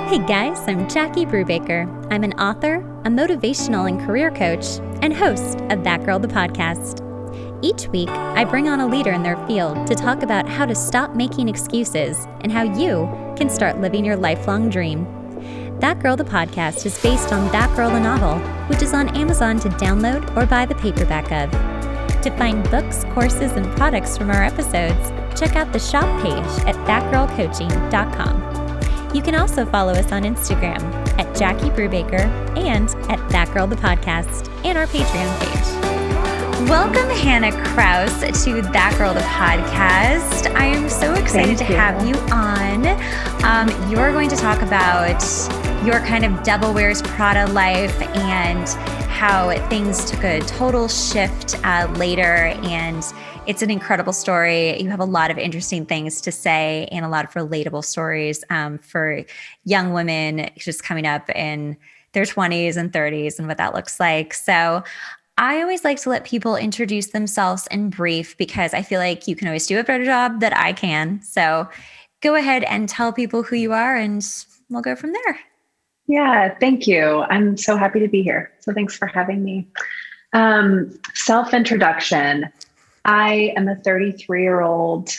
Hey guys, I'm Jackie Brubaker. I'm an author, a motivational and career coach, and host of That Girl the Podcast. Each week, I bring on a leader in their field to talk about how to stop making excuses and how you can start living your lifelong dream. That Girl the Podcast is based on That Girl the Novel, which is on Amazon to download or buy the paperback of. To find books, courses, and products from our episodes, check out the shop page at thatgirlcoaching.com. You can also follow us on Instagram at Jackie Brubaker and at That Girl the Podcast and our Patreon page. Welcome, Hannah Krause, to That Girl the Podcast. I am so excited to have you on. You're going to talk about your kind of Devil Wears Prada life and how things took a total shift later, and it's an incredible story. You have a lot of interesting things to say and a lot of relatable stories for young women just coming up in their 20s and 30s and what that looks like. So I always like to let people introduce themselves in brief because I feel like you can always do a better job than I can. So go ahead and tell people who you are and we'll go from there. Yeah, thank you. I'm so happy to be here. So thanks for having me. Self-introduction. I am a 33-year-old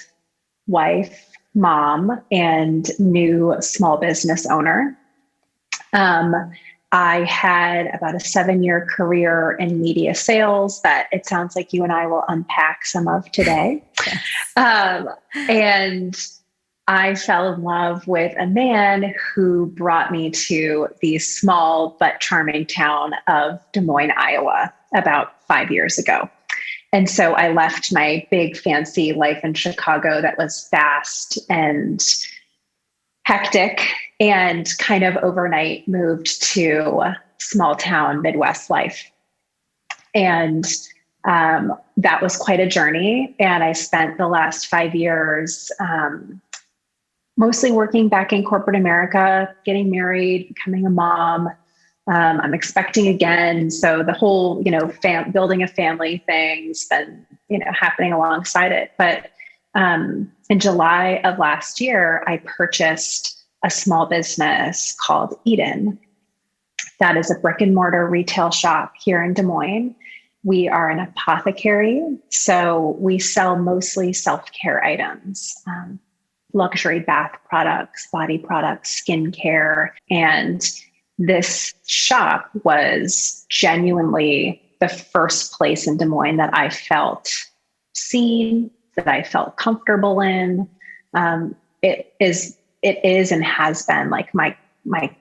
wife, mom, and new small business owner. I had about a 7-year career in media sales that it sounds like you and I will unpack some of today. Yes. And I fell in love with a man who brought me to the small but charming town of Des Moines, Iowa, about 5 years ago. And so I left my big fancy life in Chicago that was fast and hectic and kind of overnight moved to small town Midwest life. And that was quite a journey. And I spent the last 5 years mostly working back in corporate America, getting married, becoming a mom. I'm expecting again. So the whole, building a family thing's been, happening alongside it. But in July of last year, I purchased a small business called Eden. That is a brick and mortar retail shop here in Des Moines. We are an apothecary. So we sell mostly self-care items, luxury bath products, body products, skincare, and this shop was genuinely the first place in Des Moines that I felt seen, that I felt comfortable in. It is and has been like my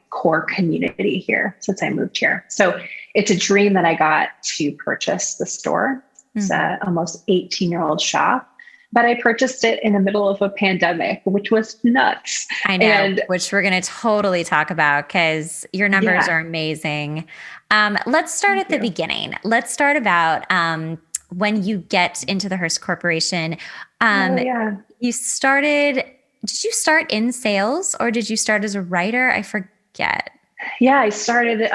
core community here since I moved here. So it's a dream that I got to purchase the store. It's a almost 18-year-old shop. But I purchased it in the middle of a pandemic, which was nuts. I know, which we're going to totally talk about because your numbers are amazing. Let's start at the beginning. Let's start about when you get into the Hearst Corporation. You started, did you start in sales or did you start as a writer? I forget. Yeah, I started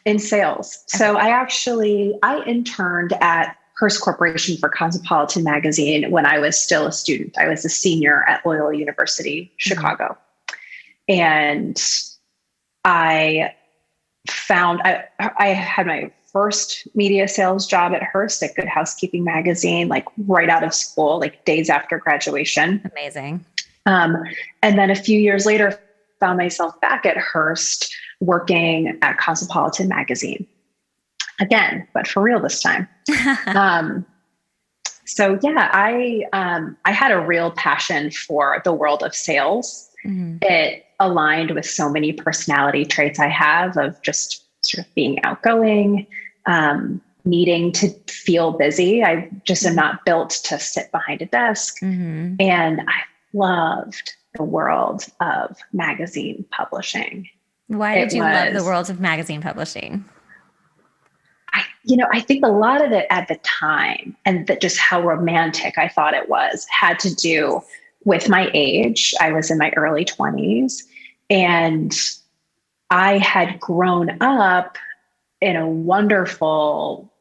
in sales. Okay. So I interned at Hearst Corporation for Cosmopolitan Magazine when I was still a student. I was a senior at Loyola University, Chicago. And I had my first media sales job at Hearst at Good Housekeeping Magazine, like right out of school, like days after graduation. Amazing. And then a few years later, found myself back at Hearst working at Cosmopolitan Magazine. Again, but for real this time. I had a real passion for the world of sales. Mm-hmm. It aligned with so many personality traits I have of just sort of being outgoing, needing to feel busy. I just am not built to sit behind a desk. Mm-hmm. And I loved the world of magazine publishing. Why did you love the world of magazine publishing? I think a lot of it at the time and that just how romantic I thought it was had to do with my age. I was in my early 20s and I had grown up in a wonderful,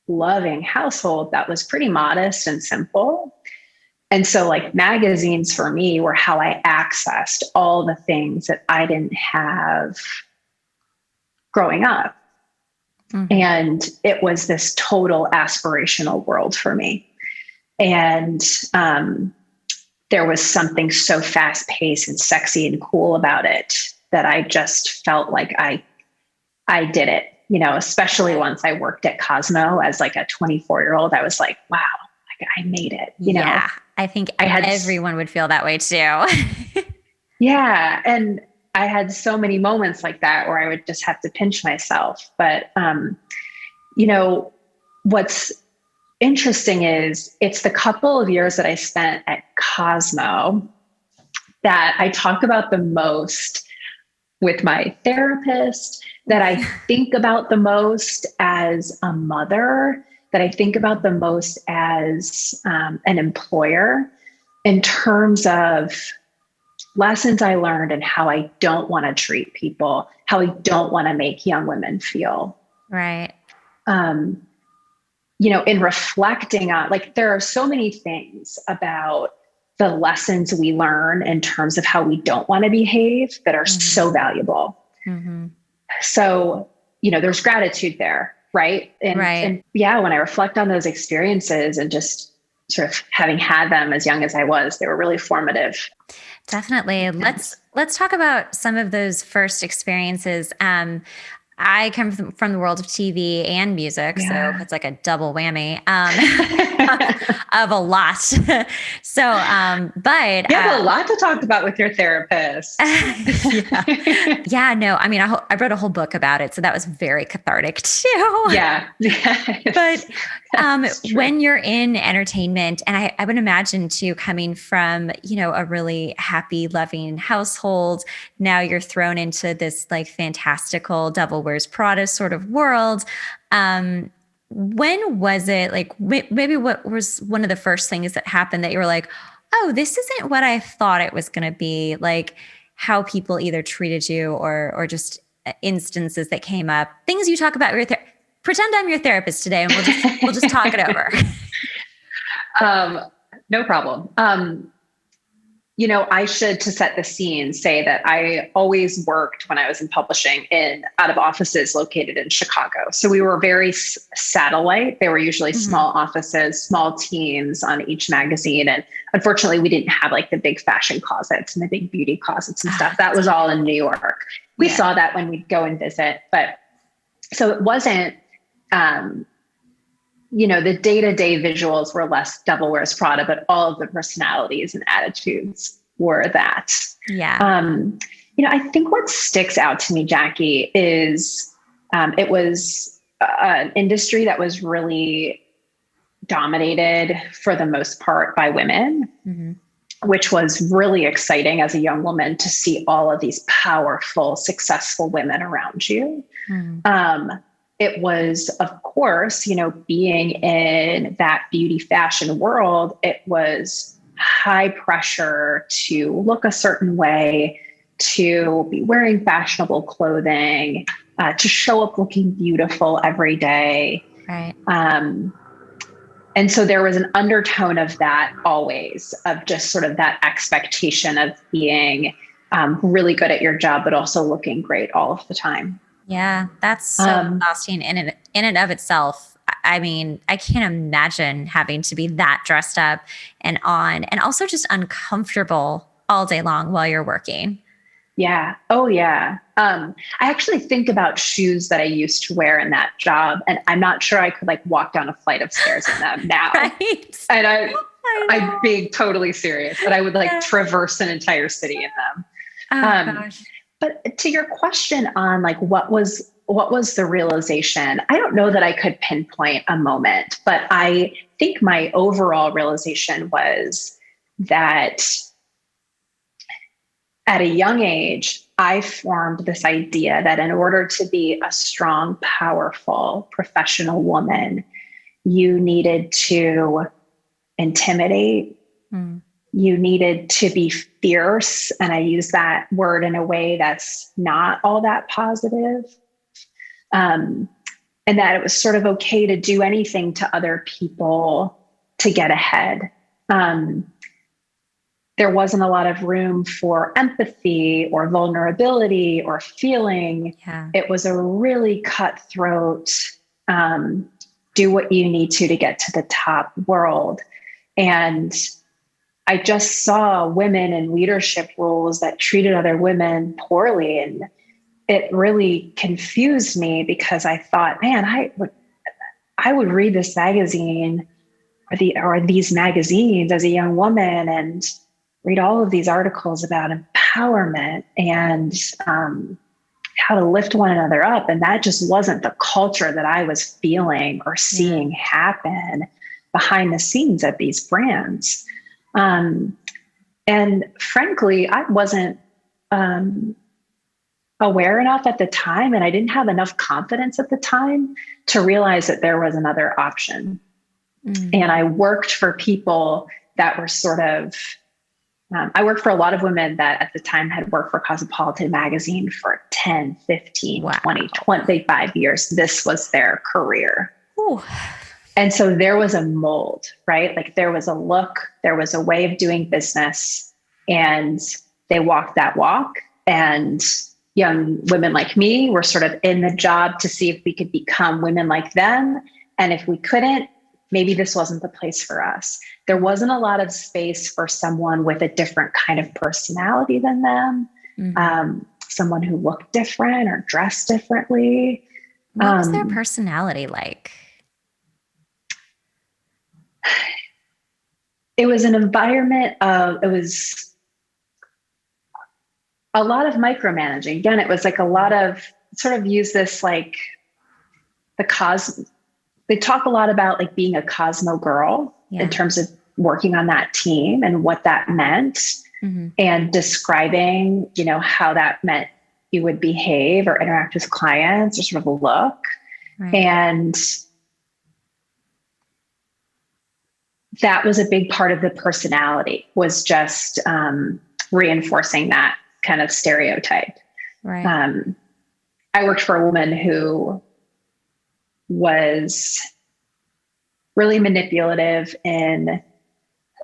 loving household that was pretty modest and simple. And so like magazines for me were how I accessed all the things that I didn't have growing up. Mm-hmm. And it was this total aspirational world for me. And there was something so fast paced and sexy and cool about it that I just felt like I did it, especially once I worked at Cosmo as like a 24-year-old. I was like, wow, like I made it, know. I think everyone would feel that way too. Yeah. And I had so many moments like that where I would just have to pinch myself. But, what's interesting is it's the couple of years that I spent at Cosmo that I talk about the most with my therapist, that I think about the most as a mother, that I think about the most as an employer, in terms of lessons I learned and how I don't want to treat people, how I don't want to make young women feel. Right. In reflecting on, like, there are so many things about the lessons we learn in terms of how we don't want to behave that are so valuable. Mm-hmm. So, there's gratitude there. Right. And yeah, when I reflect on those experiences and just sort of having had them as young as I was, they were really formative. Definitely. Let's talk about some of those first experiences. I come from the world of TV and music, so it's like a double whammy of a lot. So, but you have a lot to talk about with your therapist. No, I mean, I wrote a whole book about it, so that was very cathartic too. Yeah. But when you're in entertainment, and I would imagine too, coming from, a really happy, loving household, now you're thrown into this like fantastical Devil Wears Prada sort of world. When was it, like, maybe what was one of the first things that happened that you were like, oh, this isn't what I thought it was going to be? Like how people either treated you or just instances that came up, things you talk about with your pretend I'm your therapist today and we'll just talk it over. No problem. I should, to set the scene, say that I always worked when I was in publishing out of offices located in Chicago. So we were very satellite. They were usually small offices, small teams on each magazine. And unfortunately, we didn't have like the big fashion closet and the big beauty closets and stuff. That was all in New York. We saw that when we'd go and visit. But so it wasn't, the day-to-day visuals were less Devil Wears Prada, but all of the personalities and attitudes were that. Yeah. I think what sticks out to me, Jackie, is it was an industry that was really dominated for the most part by women, which was really exciting as a young woman to see all of these powerful, successful women around you. It was, of course, being in that beauty fashion world, it was high pressure to look a certain way, to be wearing fashionable clothing, to show up looking beautiful every day. Right. And so there was an undertone of that always, of just sort of that expectation of being really good at your job, but also looking great all of the time. Yeah, that's so exhausting in and of itself. I mean, I can't imagine having to be that dressed up and on, and also just uncomfortable all day long while you're working. Yeah. Oh, yeah. I actually think about shoes that I used to wear in that job, and I'm not sure I could like walk down a flight of stairs in them now. Right. And I'm being totally serious, but I would like traverse an entire city in them. Oh, gosh. But to your question on like, what was the realization? I don't know that I could pinpoint a moment, but I think my overall realization was that at a young age, I formed this idea that in order to be a strong, powerful, professional woman, you needed to intimidate. You needed to be fierce. And I use that word in a way that's not all that positive. And that it was sort of okay to do anything to other people to get ahead. there wasn't a lot of room for empathy or vulnerability or feeling. Yeah. It was a really cutthroat, do what you need to get to the top world. And I just saw women in leadership roles that treated other women poorly. And it really confused me because I thought, man, I would read this magazine or these magazines as a young woman and read all of these articles about empowerment and how to lift one another up. And that just wasn't the culture that I was feeling or seeing happen behind the scenes at these brands. And frankly, I wasn't aware enough at the time, and I didn't have enough confidence at the time to realize that there was another option. And I worked for people that were sort of, I worked for a lot of women that at the time had worked for Cosmopolitan Magazine for 10, 15, 20, 25 years. This was their career. Ooh. And so there was a mold, right? Like there was a look, there was a way of doing business, and they walked that walk. And young women like me were sort of in the job to see if we could become women like them. And if we couldn't, maybe this wasn't the place for us. There wasn't a lot of space for someone with a different kind of personality than them, someone who looked different or dressed differently. What was their personality like? It was an environment it was a lot of micromanaging. Again, it was like a lot of sort of use this like they talk a lot about like being a Cosmo girl in terms of working on that team and what that meant and describing, how that meant you would behave or interact with clients or sort of a look. Right. And that was a big part of the personality, was just reinforcing that kind of stereotype. Right. I worked for a woman who was really manipulative in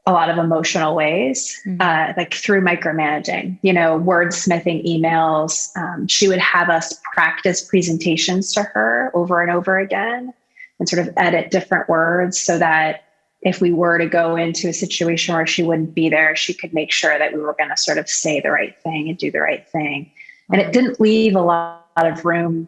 a lot of emotional ways, like through micromanaging, wordsmithing emails. She would have us practice presentations to her over and over again and sort of edit different words so that if we were to go into a situation where she wouldn't be there, she could make sure that we were going to sort of say the right thing and do the right thing. And it didn't leave a lot of room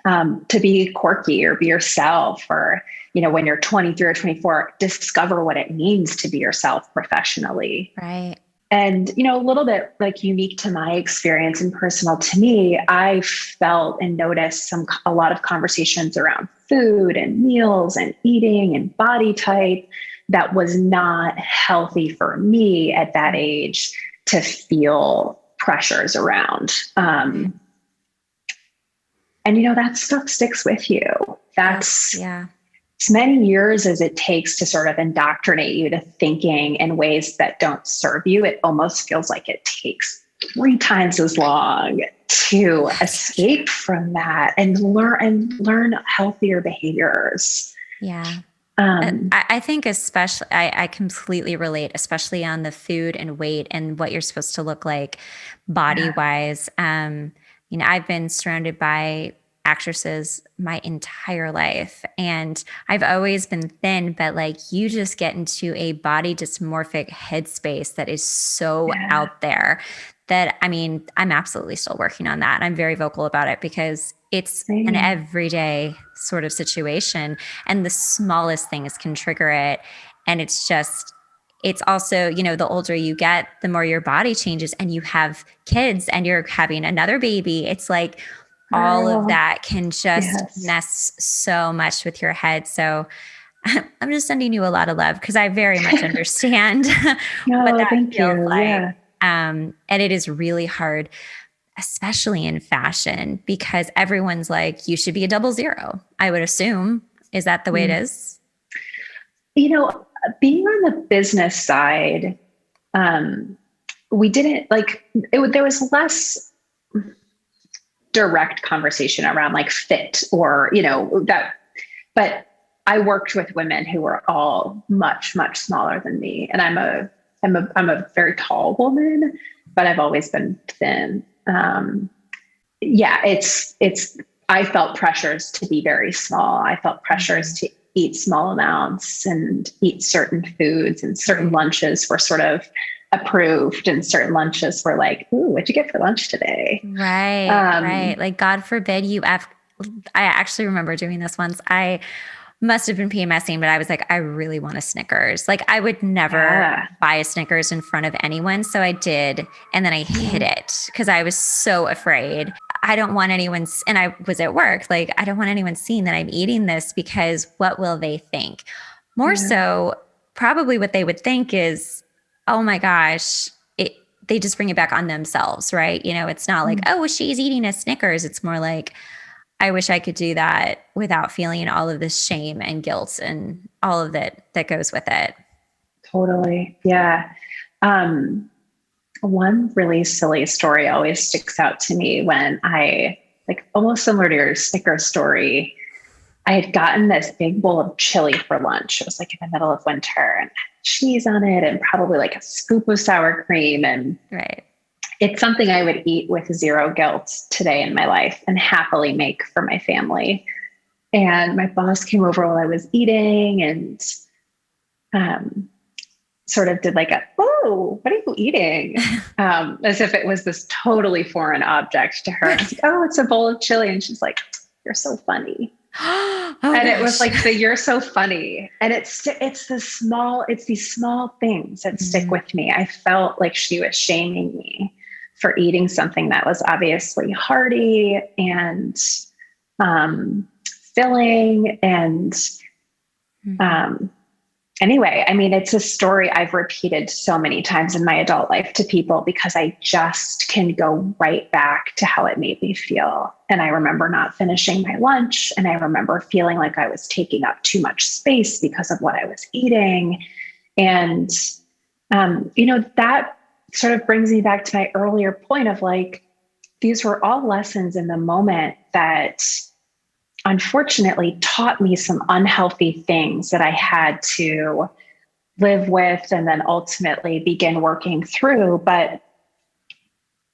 to be quirky or be yourself, or, when you're 23 or 24, discover what it means to be yourself professionally. Right. And, a little bit like unique to my experience and personal to me, I felt and noticed a lot of conversations around food and meals and eating and body type that was not healthy for me at that age to feel pressures around. And, that stuff sticks with you. That's as many years as it takes to sort of indoctrinate you to thinking in ways that don't serve you. It almost feels like it takes 3 times as long to escape from that and learn healthier behaviors. Yeah. I think especially, I completely relate, especially on the food and weight and what you're supposed to look like body wise. I've been surrounded by actresses my entire life, and I've always been thin, but like you just get into a body dysmorphic headspace that is so out there that, I'm absolutely still working on that. I'm very vocal about it because it's an everyday sort of situation, and the smallest things can trigger it. And it's also, the older you get, the more your body changes, and you have kids and you're having another baby. It's like all of that can just mess so much with your head. So I'm just sending you a lot of love because I very much understand what that feels like. Yeah. And it is really hard, especially in fashion, because everyone's like, you should be a 00, I would assume. Is that the way it is? Being on the business side, we didn't there was less direct conversation around like fit or, that, but I worked with women who were all much, much smaller than me. And I'm a I'm a very tall woman, but I've always been thin. I felt pressures to be very small. I felt pressures to eat small amounts and eat certain foods, and certain lunches were sort of approved and certain lunches were like, ooh, what'd you get for lunch today? Right. Like, God forbid I actually remember doing this once. I must have been PMSing, but I was like, I really want a Snickers. Like, I would never buy a Snickers in front of anyone. So I did. And then I hid it because I was so afraid. I don't want and I was at work, like, I don't want anyone seeing that I'm eating this, because what will they think? More so, probably what they would think is, oh my gosh, they just bring it back on themselves, right? You know, it's not like, oh, she's eating a Snickers. It's more like, I wish I could do that without feeling all of this shame and guilt and all of that goes with it. Totally. Yeah. One really silly story always sticks out to me when almost similar to your Snickers story, I had gotten this big bowl of chili for lunch. It was like in the middle of winter, and cheese on it and probably like a scoop of sour cream. And it's something I would eat with zero guilt today in my life and happily make for my family. And my boss came over while I was eating and sort of did like oh, what are you eating? As if it was this totally foreign object to her. I was like, oh, it's a bowl of chili. And she's like, you're so funny. It was like, you're so funny. And it's these small things that stick with me. I felt like she was shaming me for eating something that was obviously hearty and filling. And anyway, I mean, it's a story I've repeated so many times in my adult life to people because I just can go right back to how it made me feel. And I remember not finishing my lunch, and I remember feeling like I was taking up too much space because of what I was eating. And, that sort of brings me back to my earlier point of like, these were all lessons in the moment that unfortunately taught me some unhealthy things that I had to live with and then ultimately begin working through. But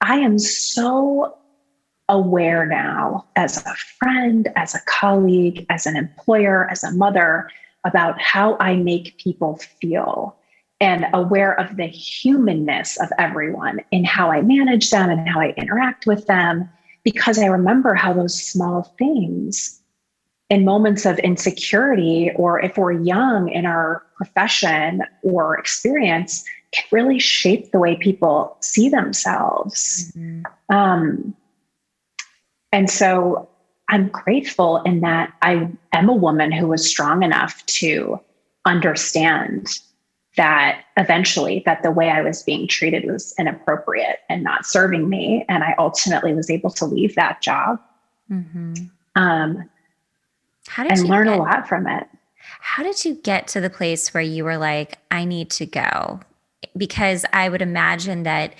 I am so aware now as a friend, as a colleague, as an employer, as a mother, about how I make people feel, and aware of the humanness of everyone in how I manage them and how I interact with them, because I remember how those small things in moments of insecurity, or if we're young in our profession or experience, can really shape the way people see themselves. And so I'm grateful in that I am a woman who was strong enough to understand that eventually that the way I was being treated was inappropriate and not serving me. And I ultimately was able to leave that job. Learn a lot from it. How did you get to the place where you were like, I need to go? Because I would imagine that,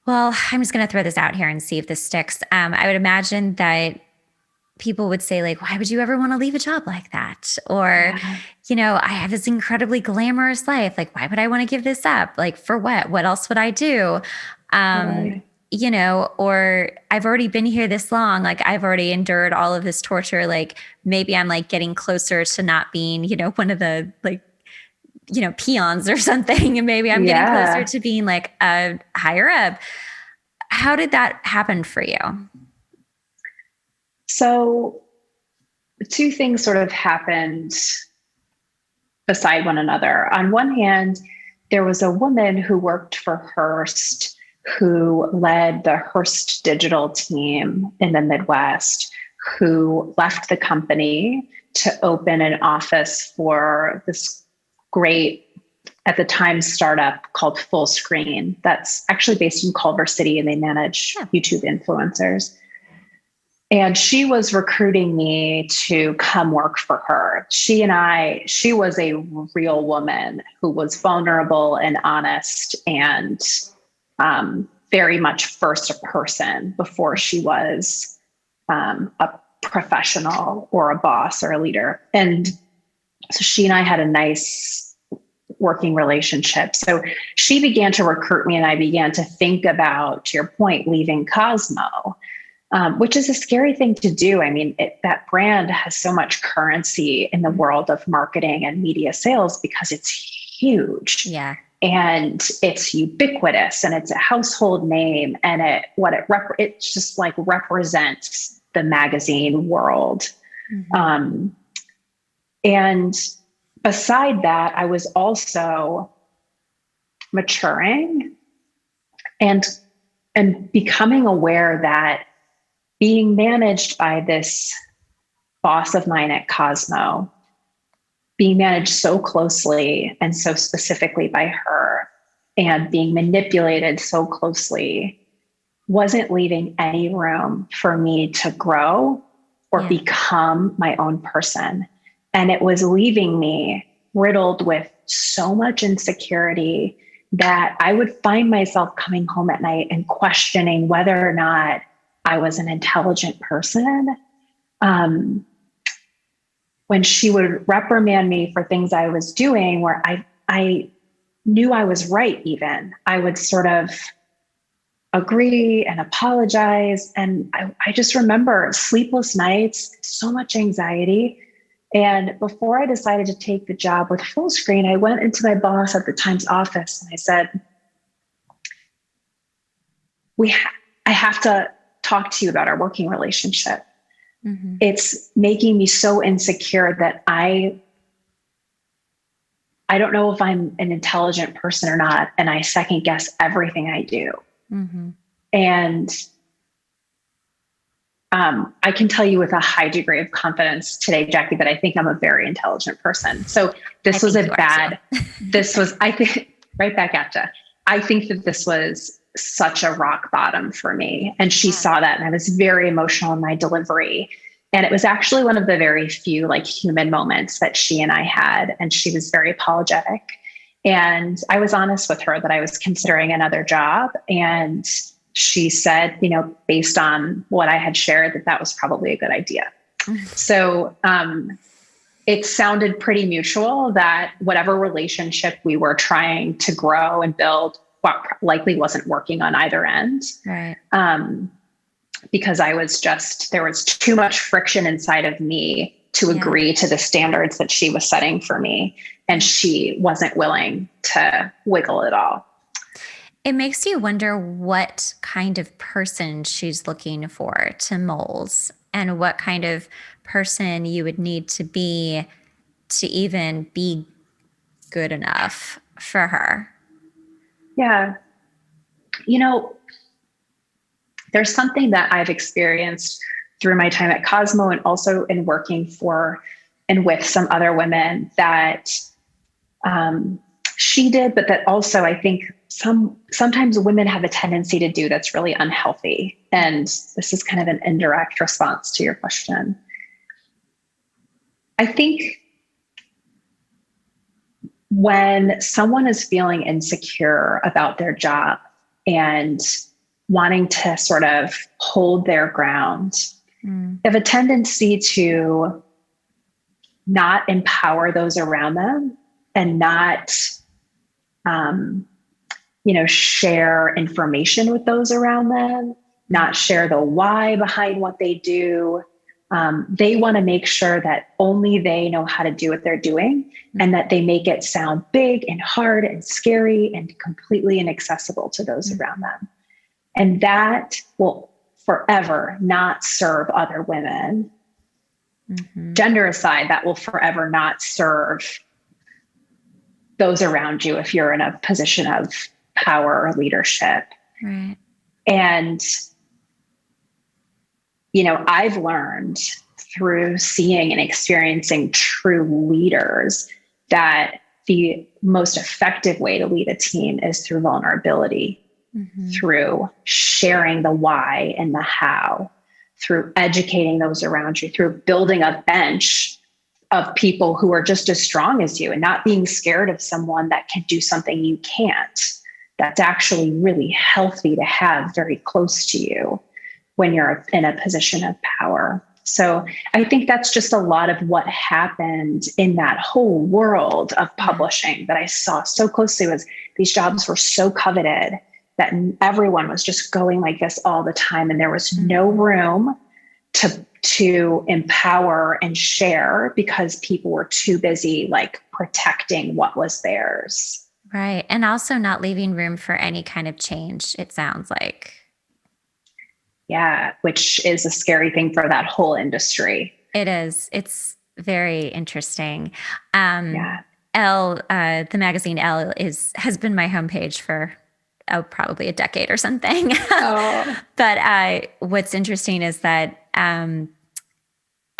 well, I'm just going to throw this out here and see if this sticks. I would imagine that people would say like, why would you ever want to leave a job like that? Or, I have this incredibly glamorous life. Like, why would I want to give this up? Like, for what? What else would I do? Or I've already been here this long. Like, I've already endured all of this torture. Like, maybe I'm like getting closer to not being, one of the like, peons or something. And maybe I'm getting closer to being like a higher up. How did that happen for you? So two things sort of happened beside one another. On one hand, there was a woman who worked for Hearst, who led the Hearst digital team in the Midwest, who left the company to open an office for this great, at the time, startup called Full Screen. That's actually based in Culver City, and they manage YouTube influencers. And she was recruiting me to come work for her. She was a real woman who was vulnerable and honest and very much first a person before she was a professional or a boss or a leader. And so she and I had a nice working relationship. So she began to recruit me, and I began to think about, to your point, leaving Cosmo, which is a scary thing to do. I mean, that brand has so much currency in the world of marketing and media sales because it's huge. Yeah. And it's ubiquitous, and it's a household name, and it just like represents the magazine world. Mm-hmm. And beside that, I was also maturing and becoming aware that being managed by this boss of mine at Cosmo, being managed so closely and so specifically by her, and being manipulated so closely, wasn't leaving any room for me to grow or become my own person. And it was leaving me riddled with so much insecurity that I would find myself coming home at night and questioning whether or not I was an intelligent person. When she would reprimand me for things I was doing where I knew I was right, even, I would sort of agree and apologize. And I just remember sleepless nights, so much anxiety. And before I decided to take the job with Fullscreen, I went into my boss at the Times office and I said, I have to talk to you about our working relationship. Mm-hmm. It's making me so insecure that I don't know if I'm an intelligent person or not. And I second guess everything I do. Mm-hmm. And I can tell you with a high degree of confidence today, Jackie, that I think I'm a very intelligent person. So this was I think, right back at you. I think that this was such a rock bottom for me. And she saw that, and I was very emotional in my delivery. And it was actually one of the very few like human moments that she and I had. And she was very apologetic. And I was honest with her that I was considering another job. And she said, based on what I had shared, that was probably a good idea. Mm-hmm. So it sounded pretty mutual that whatever relationship we were trying to grow and build likely wasn't working on either end. Right. Because there was too much friction inside of me to agree to the standards that she was setting for me. And she wasn't willing to wiggle at all. It makes you wonder what kind of person she's looking for to mold, and what kind of person you would need to be to even be good enough for her. Yeah. There's something that I've experienced through my time at Cosmo and also in working for and with some other women that she did, but that also I think sometimes women have a tendency to do that's really unhealthy. And this is kind of an indirect response to your question. I think when someone is feeling insecure about their job and wanting to sort of hold their ground, they have a tendency to not empower those around them and not, share information with those around them, not share the why behind what they do. They want to make sure that only they know how to do what they're doing, and that they make it sound big and hard and scary and completely inaccessible to those around them. And that will forever not serve other women. Mm-hmm. Gender aside, that will forever not serve those around you if you're in a position of power or leadership. Right. And, I've learned through seeing and experiencing true leaders that the most effective way to lead a team is through vulnerability. Mm-hmm. Through sharing the why and the how, through educating those around you, through building a bench of people who are just as strong as you, and not being scared of someone that can do something you can't. That's actually really healthy to have very close to you when you're in a position of power. So I think that's just a lot of what happened in that whole world of publishing that I saw so closely. Was these jobs were so coveted that everyone was just going like this all the time. And there was no room to empower and share because people were too busy like protecting what was theirs. Right. And also not leaving room for any kind of change, it sounds like. Yeah, which is a scary thing for that whole industry. It is. It's very interesting. Yeah. The magazine Elle has been my homepage for probably a decade or something. Oh. But what's interesting is that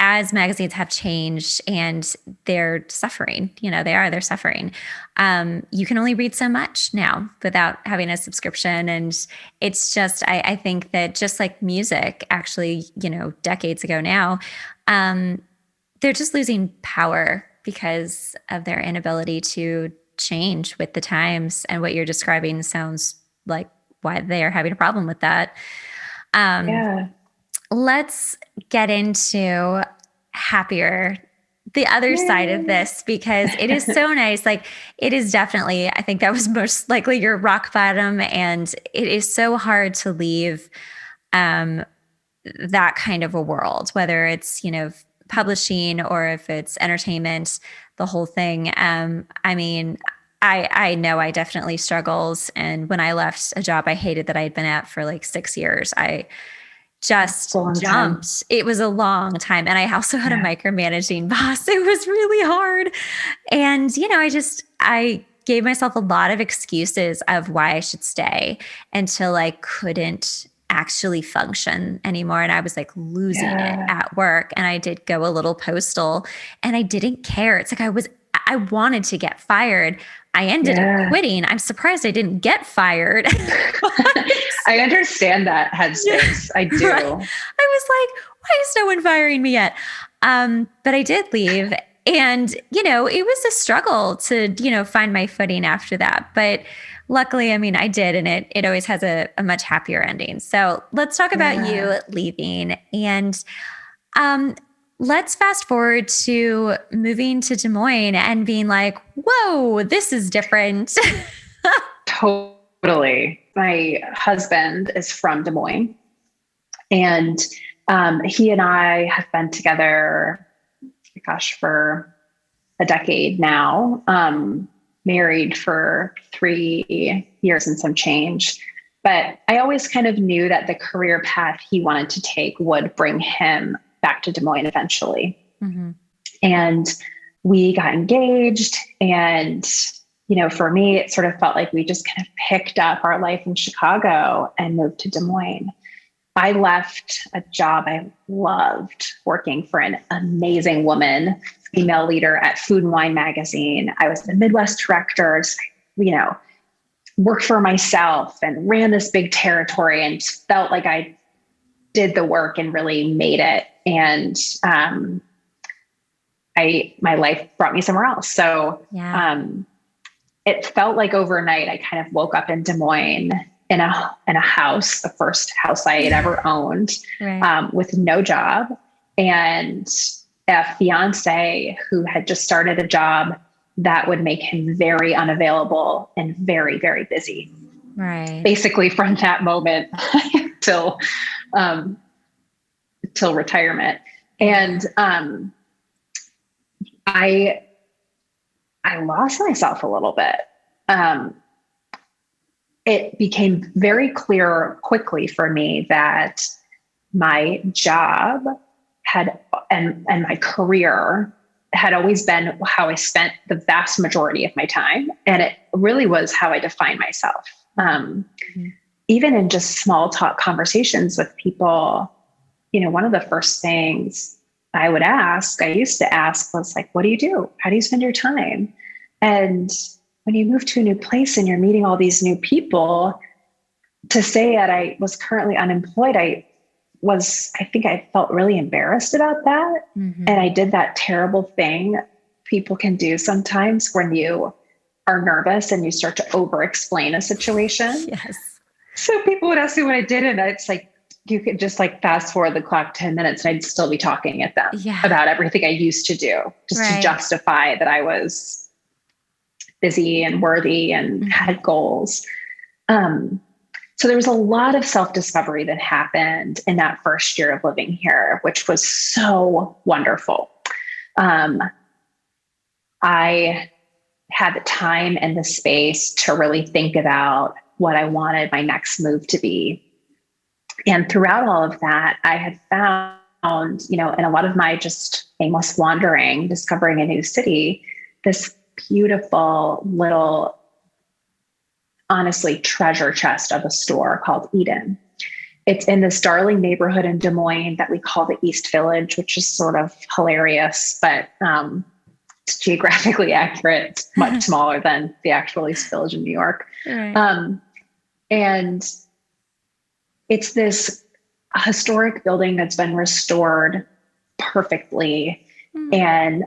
as magazines have changed and they're suffering, they're suffering. You can only read so much now without having a subscription. And it's just, I think that just like music, actually, decades ago now, they're just losing power because of their inability to change with the times. And what you're describing sounds like why they are having a problem with that. Let's get into the other side of this, because it is so nice. Like, it is definitely, I think that was most likely your rock bottom. And it is so hard to leave that kind of a world, whether it's, publishing or if it's entertainment, the whole thing. I mean, I know I definitely struggles. And when I left a job I hated that I had been at for like 6 years, I just jumped. It was a long time. And I also had a micromanaging boss. It was really hard. And, I gave myself a lot of excuses of why I should stay until I couldn't actually function anymore. And I was like losing it at work. And I did go a little postal and I didn't care. It's like I wanted to get fired. I ended up quitting. I'm surprised I didn't get fired. I understand that headspace. I do. Right? I was like, why is no one firing me yet? But I did leave. And, it was a struggle to, find my footing after that. But luckily, I mean, I did. And it always has a much happier ending. So let's talk about you leaving. And let's fast forward to moving to Des Moines and being like, whoa, this is different. Totally. My husband is from Des Moines, and he and I have been together, for a decade now, married for 3 years and some change. But I always kind of knew that the career path he wanted to take would bring him back to Des Moines eventually. Mm-hmm. And we got engaged, and for me, it sort of felt like we just kind of picked up our life in Chicago and moved to Des Moines. I left a job I loved, working for an amazing woman, female leader at Food and Wine Magazine. I was the Midwest director, worked for myself and ran this big territory and felt like I did the work and really made it. And my life brought me somewhere else. So it felt like overnight I kind of woke up in Des Moines in a house, the first house I had ever owned, with no job, and a fiance who had just started a job that would make him very unavailable and very, very busy. Right. Basically from that moment till retirement. And I lost myself a little bit. It became very clear quickly for me that my job and my career had always been how I spent the vast majority of my time. And it really was how I defined myself. Even in just small talk conversations with people, one of the first things I used to ask was like, what do you do? How do you spend your time? And when you move to a new place and you're meeting all these new people, to say that I was currently unemployed, I think I felt really embarrassed about that. Mm-hmm. And I did that terrible thing people can do sometimes when you are nervous and you start to over explain a situation. Yes. So people would ask me what I did. And it's like, you could just like fast forward the clock 10 minutes and I'd still be talking at them about everything I used to do just to justify that I was busy and worthy and had goals. So there was a lot of self-discovery that happened in that first year of living here, which was so wonderful. I had the time and the space to really think about what I wanted my next move to be. And throughout all of that, I had found, in a lot of my just aimless wandering, discovering a new city, this beautiful little, honestly, treasure chest of a store called Eden. It's in this darling neighborhood in Des Moines that we call the East Village, which is sort of hilarious, but it's geographically accurate. It's much smaller than the actual East Village in New York. Right. And it's this historic building that's been restored perfectly. And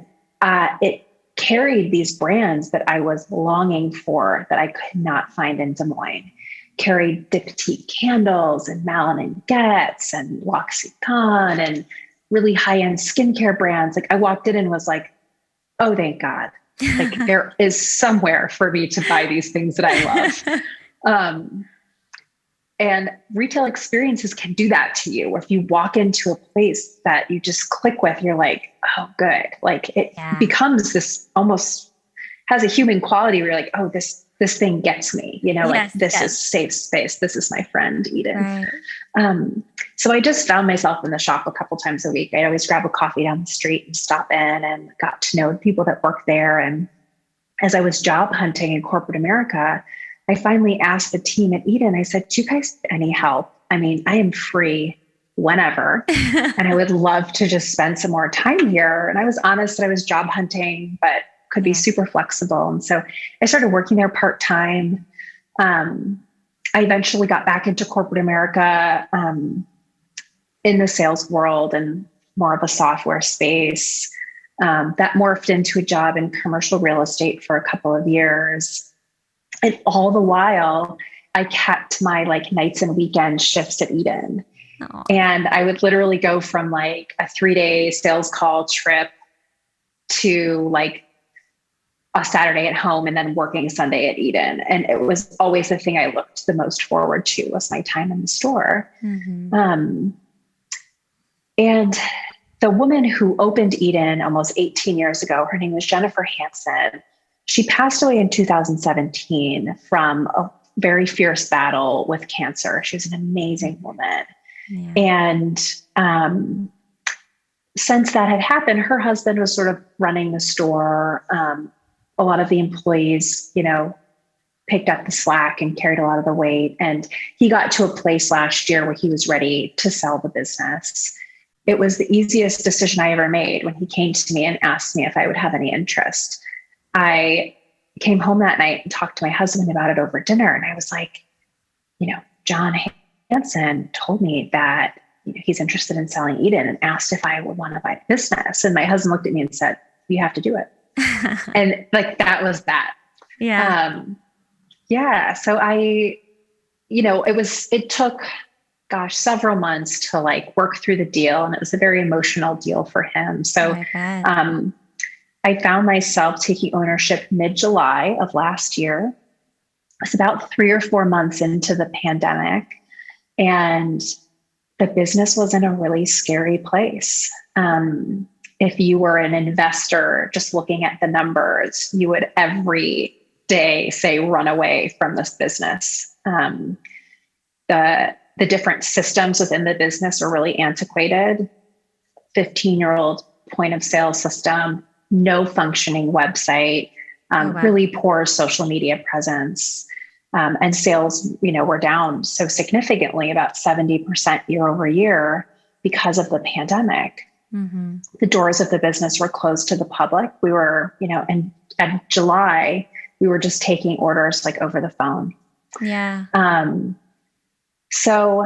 it carried these brands that I was longing for that I could not find in Des Moines. Carried Diptyque candles and Malin and Getz and L'Occitane and really high-end skincare brands. Like I walked in and was like, oh, thank God. Like there is somewhere for me to buy these things that I love. And retail experiences can do that to you. If you walk into a place that you just click with, you're like, oh, good. Like it becomes this almost has a human quality where you're like, oh, this thing gets me, like this is safe space. This is my friend Eden. Right. So I just found myself in the shop a couple times a week. I'd always grab a coffee down the street and stop in and got to know the people that work there. And as I was job hunting in corporate America, I finally asked the team at Eden, I said, do you guys need any help? I mean, I am free whenever, and I would love to just spend some more time here. And I was honest that I was job hunting, but could be super flexible. And so I started working there part-time. I eventually got back into corporate America in the sales world and more of a software space. That morphed into a job in commercial real estate for a couple of years. And all the while, I kept my like nights and weekend shifts at Eden. Aww. And I would literally go from like a 3-day sales call trip to like a Saturday at home and then working Sunday at Eden. And it was always the thing I looked the most forward to was my time in the store. Mm-hmm. And the woman who opened Eden almost 18 years ago, her name was Jennifer Hansen. She passed away in 2017 from a very fierce battle with cancer. She was an amazing woman. Yeah. And since that had happened, her husband was sort of running the store. A lot of the employees, picked up the slack and carried a lot of the weight. And he got to a place last year where he was ready to sell the business. It was the easiest decision I ever made when he came to me and asked me if I would have any interest. I came home that night and talked to my husband about it over dinner. And I was like, John Hansen told me that he's interested in selling Eden and asked if I would want to buy the business. And my husband looked at me and said, you have to do it. And like, that was that. Yeah. So it took, several months to like work through the deal. And it was a very emotional deal for him. So, I found myself taking ownership mid-July of last year. It was about 3 or 4 months into the pandemic, and the business was in a really scary place. If you were an investor just looking at the numbers, you would every day say, run away from this business. The different systems within the business are really antiquated. 15-year-old point of sale system, no functioning website, really poor social media presence. And sales, were down so significantly, about 70% year over year because of the pandemic. Mm-hmm. The doors of the business were closed to the public. We were, in July, we were just taking orders like over the phone. Yeah. So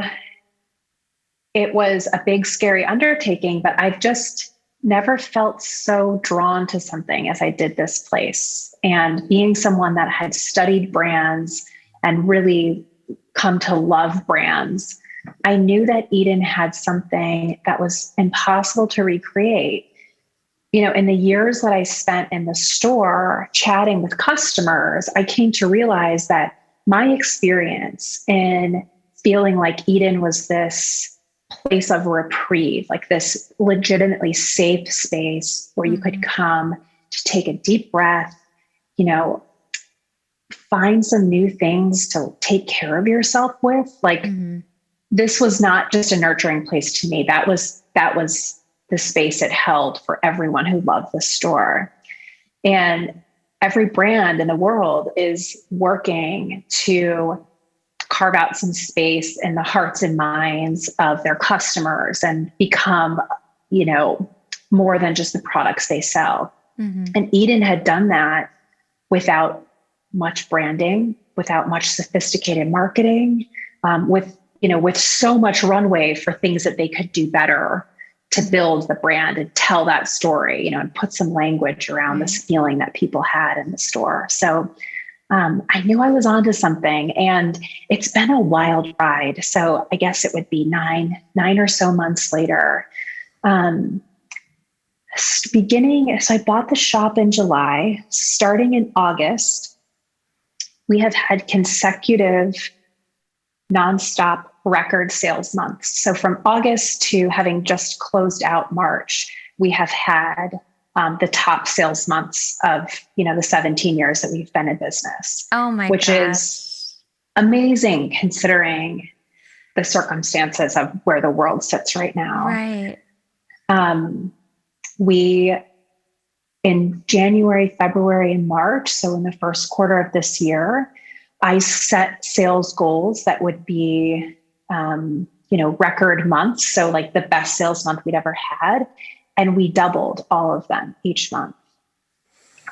it was a big, scary undertaking, but I've just never felt so drawn to something as I did this place. And being someone that had studied brands and really come to love brands, I knew that Eden had something that was impossible to recreate. In the years that I spent in the store chatting with customers, I came to realize that my experience in feeling like Eden was this place of reprieve, like this legitimately safe space where you could come to take a deep breath, find some new things to take care of yourself with. Like this was not just a nurturing place to me. That was the space it held for everyone who loved the store. And every brand in the world is working to carve out some space in the hearts and minds of their customers and become, more than just the products they sell. And Eden had done that without much branding, without much sophisticated marketing, with so much runway for things that they could do better to build the brand and tell that story, and put some language around this feeling that people had in the store. So I knew I was onto something, and it's been a wild ride. So I guess it would be nine or so months later. So I bought the shop in July. Starting in August, we have had consecutive nonstop record sales months. So from August to having just closed out March, we have had the top sales months of, the 17 years that we've been in business. Oh my which gosh. is amazing considering the circumstances of where the world sits right now. Right. We, in January, February, and March, so in the first quarter of this year, I set sales goals that would be, record months. So like the best sales month we'd ever had. And we doubled all of them each month.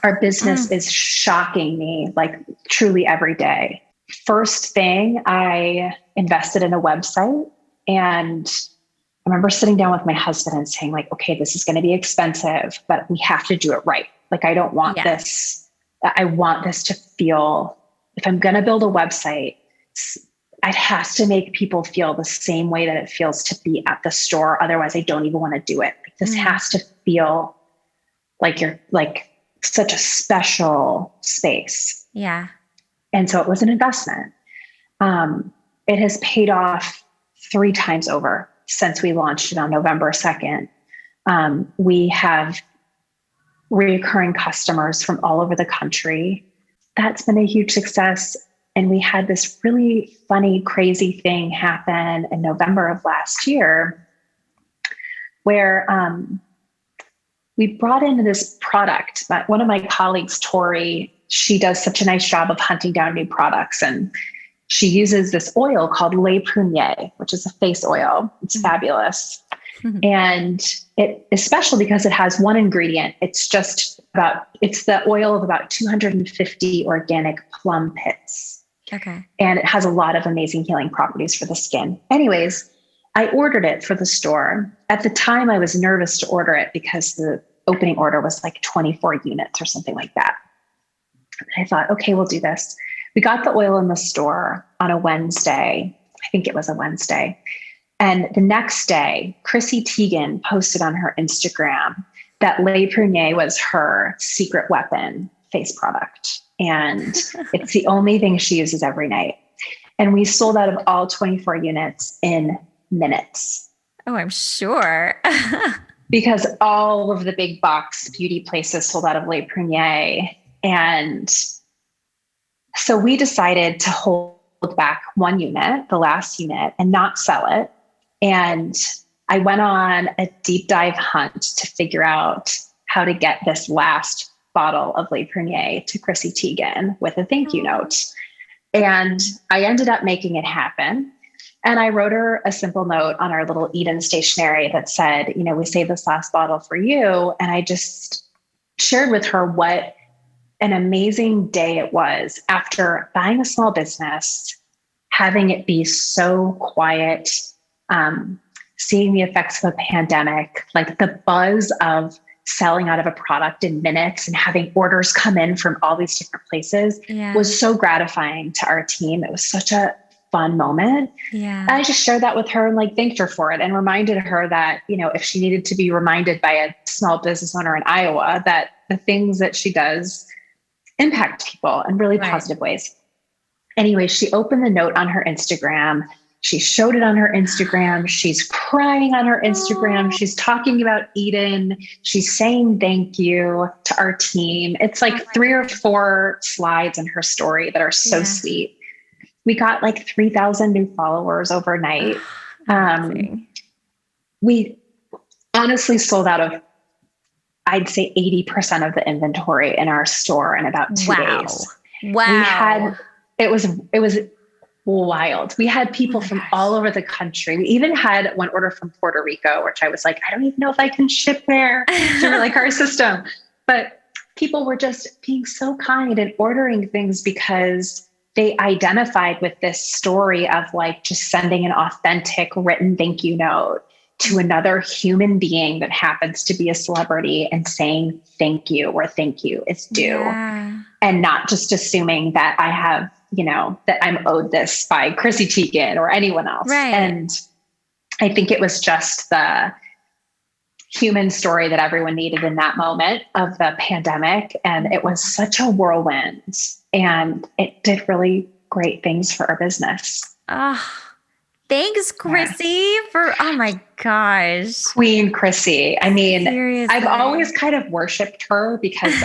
Our business is shocking me, like truly every day. First thing, I invested in a website, and I remember sitting down with my husband and saying like, okay, this is going to be expensive, but we have to do it right. Like, I don't want this. I want this to feel, if I'm going to build a website, it has to make people feel the same way that it feels to be at the store. Otherwise, I don't even want to do it. Like, this has to feel like you're like such a special space. Yeah. And so it was an investment. It has paid off 3 times over since we launched it on November 2nd. We have recurring customers from all over the country. That's been a huge success. And we had this really funny, crazy thing happen in November of last year where we brought in this product. But one of my colleagues, Tori, she does such a nice job of hunting down new products. And she uses this oil called Le Prunier, which is a face oil. It's fabulous. And it is special because it has one ingredient. It's the oil of about 250 organic plum pits. Okay. And it has a lot of amazing healing properties for the skin. Anyways, I ordered it for the store. At the time, I was nervous to order it because the opening order was like 24 units or something like that. And I thought, okay, we'll do this. We got the oil in the store on a Wednesday. I think it was a Wednesday. And the next day, Chrissy Teigen posted on her Instagram that Le Prunier was her secret weapon face product. And it's the only thing she uses every night. And we sold out of all 24 units in minutes. Oh, I'm sure. Because all of the big box beauty places sold out of Le Prunier. And so we decided to hold back one unit, the last unit, and not sell it. And I went on a deep dive hunt to figure out how to get this last bottle of Le Prunier to Chrissy Teigen with a thank you note. And I ended up making it happen. And I wrote her a simple note on our little Eden stationery that said, we saved this last bottle for you. And I just shared with her what an amazing day it was after buying a small business, having it be so quiet, seeing the effects of a pandemic, like the buzz of selling out of a product in minutes and having orders come in from all these different places was so gratifying to our team. It was such a fun moment. Yeah. And I just shared that with her and like thanked her for it and reminded her that, you know, if she needed to be reminded by a small business owner in Iowa, that the things that she does impact people in really positive ways. Anyway, she opened the note on her Instagram. She showed it on her Instagram. She's crying on her Instagram. She's talking about Eden. She's saying thank you to our team. It's like 3 or 4 slides in her story that are so sweet. We got like 3,000 new followers overnight. We honestly sold out of, I'd say 80% of the inventory in our store in about 2 days. Wow. It was wild. We had people from all over the country. We even had one order from Puerto Rico, which I was like, I don't even know if I can ship there through like our system. But people were just being so kind and ordering things because they identified with this story of like just sending an authentic written thank you note to another human being that happens to be a celebrity and saying thank you or thank you is due. And not just assuming that I have, you know, that I'm owed this by Chrissy Teigen or anyone else. And I think it was just the human story that everyone needed in that moment of the pandemic. And it was such a whirlwind and it did really great things for our business. Thanks, Chrissy, for, oh my gosh. Queen Chrissy. I mean, seriously. I've always kind of worshiped her because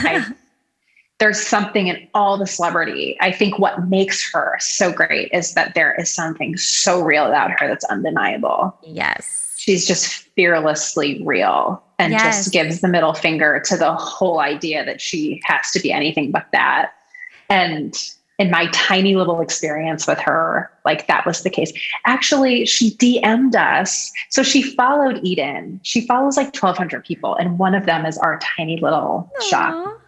there's something in all the celebrity. I think what makes her so great is that there is something so real about her that's undeniable. Yes. She's just fearlessly real and just gives the middle finger to the whole idea that she has to be anything but that. And in my tiny little experience with her, like that was the case. Actually, she DM'd us. So she followed Eden. She follows like 1,200 people. And one of them is our tiny little shop.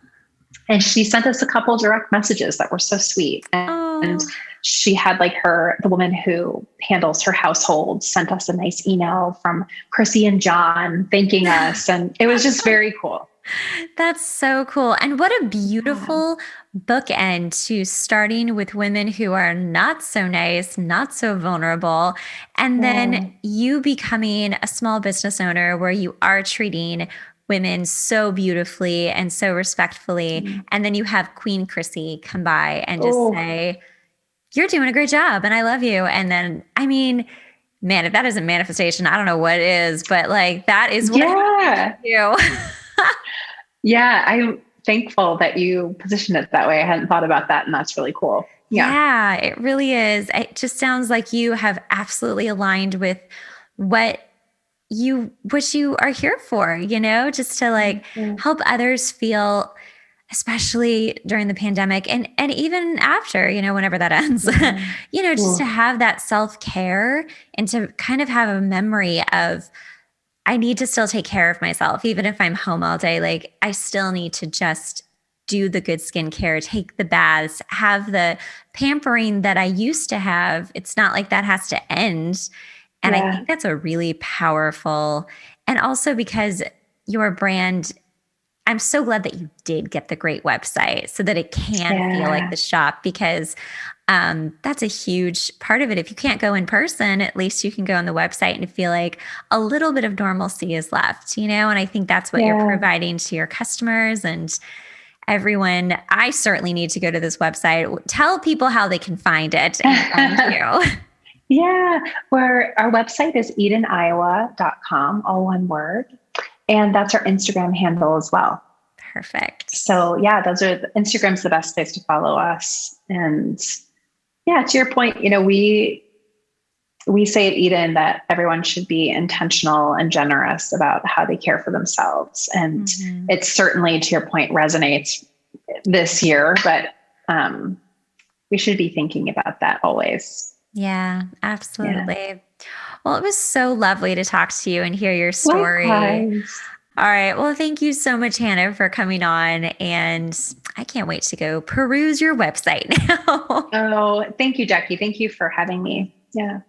And she sent us a couple direct messages that were so sweet. And she had like the woman who handles her household sent us a nice email from Chrissy and John thanking us. And it was just very cool. That's so cool. And what a beautiful bookend to starting with women who are not so nice, not so vulnerable. And then you becoming a small business owner where you are treating women so beautifully and so respectfully. And then you have Queen Chrissy come by and just say, you're doing a great job and I love you. And then, I mean, man, if that isn't manifestation, I don't know what is, but like that is what you do. Yeah, I'm thankful that you positioned it that way. I hadn't thought about that, and that's really cool. Yeah, it really is. It just sounds like you have absolutely aligned with what you are here for, you know, just to like help others feel, especially during the pandemic and even after, you know, whenever that ends, you know, just to have that self-care and to kind of have a memory of, I need to still take care of myself. Even if I'm home all day, like I still need to just do the good skincare, take the baths, have the pampering that I used to have. It's not like that has to end. And I think that's a really powerful, and also because your brand, I'm so glad that you did get the great website so that it can feel like the shop, because that's a huge part of it. If you can't go in person, at least you can go on the website and feel like a little bit of normalcy is left, you know? And I think that's what you're providing to your customers and everyone. I certainly need to go to this website. Tell people how they can find it and find you. Yeah, where our website is edeniowa.com, all one word. And that's our Instagram handle as well. Perfect. So yeah, Instagram's the best place to follow us. And yeah, to your point, you know, we say at Eden that everyone should be intentional and generous about how they care for themselves. And it certainly, to your point, resonates this year, but we should be thinking about that always. Yeah, absolutely. Yeah. Well, it was so lovely to talk to you and hear your story. Likewise. All right. Well, thank you so much, Hannah, for coming on. And I can't wait to go peruse your website now. Oh, thank you, Jackie. Thank you for having me. Yeah.